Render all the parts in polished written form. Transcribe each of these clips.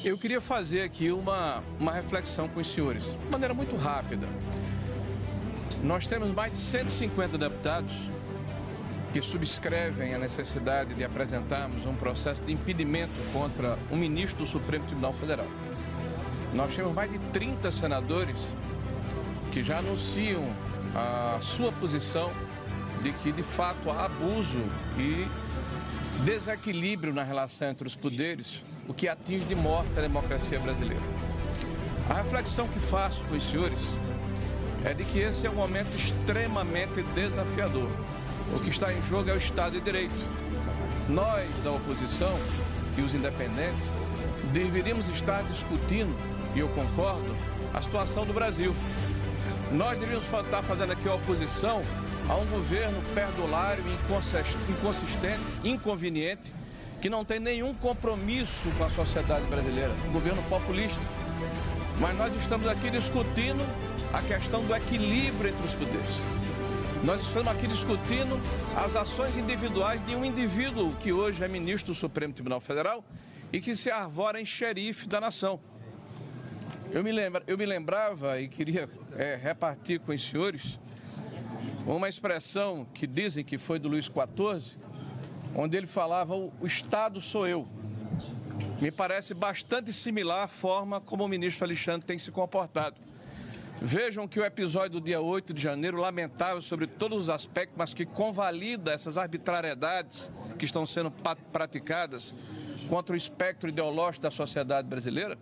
Eu queria fazer aqui uma reflexão com os senhores, de maneira muito rápida. Nós temos mais de 150 deputados que subscrevem a necessidade de apresentarmos um processo de impedimento contra o ministro do Supremo Tribunal Federal. Nós temos mais de 30 senadores que já anunciam a sua posição de que, de fato, há abuso e desequilíbrio na relação entre os poderes, o que atinge de morte a democracia brasileira. A reflexão que faço com os senhores é de que esse é um momento extremamente desafiador. O que está em jogo é o Estado de Direito. Nós, da oposição e os independentes, deveríamos estar discutindo, e eu concordo, a situação do Brasil. Nós deveríamos estar fazendo aqui a oposição a um governo perdulário, inconsistente, inconveniente, que não tem nenhum compromisso com a sociedade brasileira, um governo populista. Mas nós estamos aqui discutindo a questão do equilíbrio entre os poderes. Nós estamos aqui discutindo as ações individuais de um indivíduo que hoje é ministro do Supremo Tribunal Federal e que se arvora em xerife da nação. Eu me lembrava e queria repartir com os senhores uma expressão que dizem que foi do Luís XIV, onde ele falava: o Estado sou eu. Me parece bastante similar à forma como o ministro Alexandre tem se comportado. Vejam que o episódio do dia 8 de janeiro, lamentável sobre todos os aspectos, mas que convalida essas arbitrariedades que estão sendo praticadas contra o espectro ideológico da sociedade brasileira,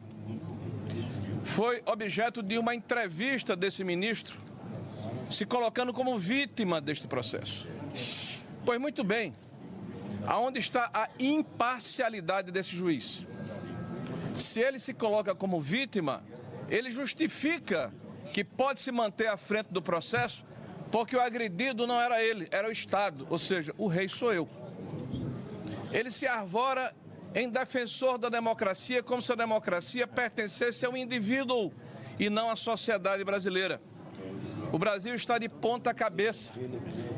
foi objeto de uma entrevista desse ministro, se colocando como vítima deste processo. Pois muito bem, aonde está a imparcialidade desse juiz? Se ele se coloca como vítima, ele justifica que pode se manter à frente do processo porque o agredido não era ele, era o Estado, ou seja, o rei sou eu. Ele se arvora em defensor da democracia como se a democracia pertencesse a um indivíduo e não à sociedade brasileira. O Brasil está de ponta cabeça.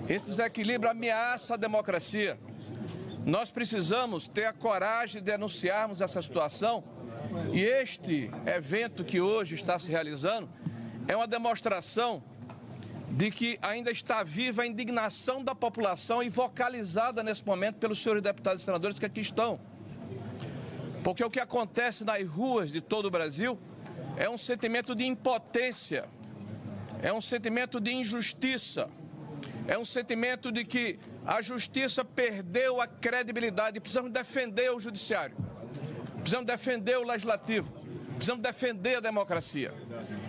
Esse desequilíbrio ameaça a democracia. Nós precisamos ter a coragem de denunciarmos essa situação, e este evento que hoje está se realizando é uma demonstração de que ainda está viva a indignação da população e vocalizada nesse momento pelos senhores deputados e senadores que aqui estão. Porque o que acontece nas ruas de todo o Brasil é um sentimento de impotência, é um sentimento de injustiça, é um sentimento de que a justiça perdeu a credibilidade. Precisamos defender o judiciário, precisamos defender o legislativo, precisamos defender a democracia.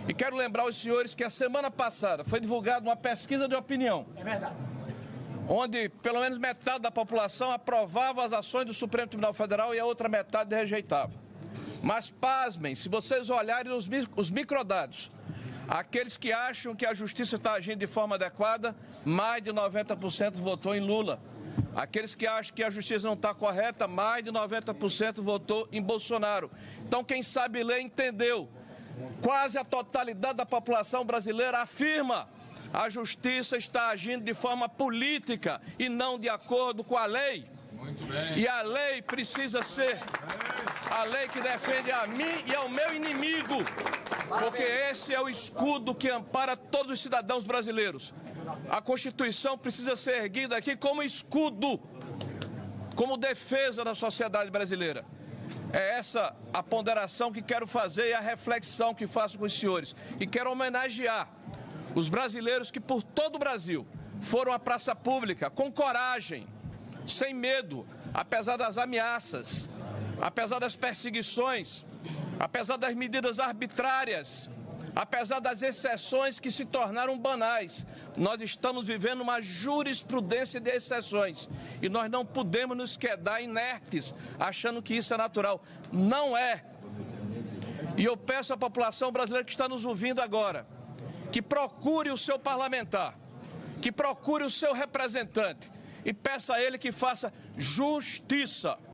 E quero lembrar aos senhores que a semana passada foi divulgada uma pesquisa de opinião. É verdade. Onde pelo menos metade da população aprovava as ações do Supremo Tribunal Federal e a outra metade rejeitava. Mas pasmem, se vocês olharem os microdados, aqueles que acham que a justiça está agindo de forma adequada, mais de 90% votou em Lula. Aqueles que acham que a justiça não está correta, mais de 90% votou em Bolsonaro. Então, quem sabe ler entendeu. Quase a totalidade da população brasileira afirma: a justiça está agindo de forma política e não de acordo com a lei. Muito bem. E a lei precisa ser a lei que defende a mim e ao meu inimigo, porque esse é o escudo que ampara todos os cidadãos brasileiros. A Constituição precisa ser erguida aqui como escudo, como defesa da sociedade brasileira. É essa a ponderação que quero fazer e a reflexão que faço com os senhores. E quero homenagear os brasileiros que por todo o Brasil foram à praça pública com coragem, sem medo, apesar das ameaças, apesar das perseguições, apesar das medidas arbitrárias, apesar das exceções que se tornaram banais. Nós estamos vivendo uma jurisprudência de exceções e nós não podemos nos quedar inertes achando que isso é natural. Não é. E eu peço à população brasileira que está nos ouvindo agora que procure o seu parlamentar, que procure o seu representante e peça a ele que faça justiça.